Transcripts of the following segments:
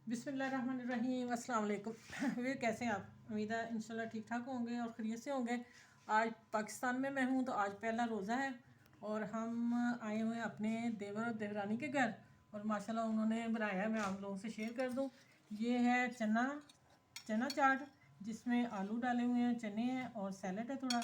बिस्मिल्लाहिर्रहमानिर्रहीम अस्सलाम वालेकुम। वे कैसे हैं आप? उम्मीद है इंशाल्लाह ठीक ठाक होंगे और खैरियत से होंगे। आज पाकिस्तान में मैं हूँ तो आज पहला रोज़ा है और हम आए हुए हैं अपने देवर और देवरानी के घर और माशाल्लाह उन्होंने बनाया है, मैं आप लोगों से शेयर कर दूँ। ये है चना चाट जिसमें आलू डाले हुए हैं, चने हैं और सैलड है थोड़ा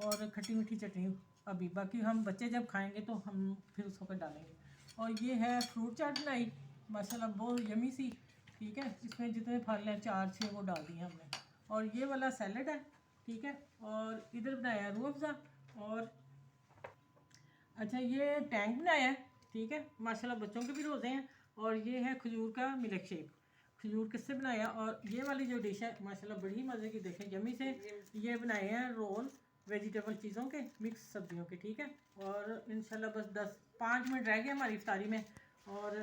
और खट्टी मीठी चटनी। अभी बाकी हम बच्चे जब खाएंगे तो हम फिर उस वक्त डालेंगे। और ये है फ्रूट चाट बनाई माशाल्लाह बहुत यमी सी, ठीक है। इसमें जितने फल हैं 4-6 वो डाल दिए हमने। और ये वाला सैलड है, ठीक है। और इधर बनाया रूह अफ़ज़ा और अच्छा ये टैंक बनाया है, ठीक है। माशाल्लाह बच्चों के भी रोज़े हैं। और ये है खजूर का मिल्क शेक, खजूर किससे बनाया। और ये वाली जो डिश है माशाल्लाह बड़ी मज़े की, देखें यमी से। ये बनाए हैं रोल वेजिटेबल चीज़ों के, मिक्स सब्जियों के, ठीक है। और इंशाल्लाह बस 10-5 मिनट रह गए हमारी इफ्तारी में। और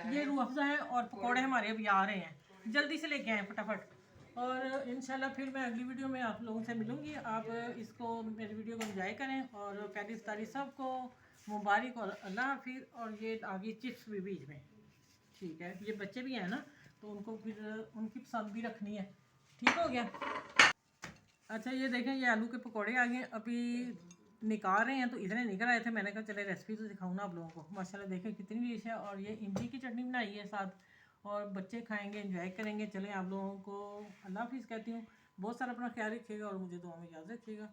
ये रूह अफ़ज़ा है और पकौड़े हमारे अभी आ रहे हैं, जल्दी से लेके आए फटाफट। और इंशाल्लाह फिर मैं अगली वीडियो में आप लोगों से मिलूँगी। आप इसको मेरी वीडियो को एंजॉय करें और पहली इफ्तारी सबको मुबारक और अल्लाह हाफिज़। और ये आगे चिप्स भी बीच में, ठीक है। ये बच्चे भी हैं ना तो उनको फिर उनकी पसंद भी रखनी है, ठीक हो गया। अच्छा ये देखें ये आलू के पकौड़े आ गए, अभी निकाल रहे हैं तो इतने निकल आए थे, मैंने कहा चले रेसिपी तो दिखाऊँ ना आप लोगों को। माशाल्लाह देखें कितनी डिश है। और ये इमली की चटनी बनाई है साथ, और बच्चे खाएंगे एंजॉय करेंगे। चलें आप लोगों को अल्लाह हाफिज़ कहती हूँ। बहुत सारा अपना ख्याल रखिएगा और मुझे दुआ में याद रखिएगा।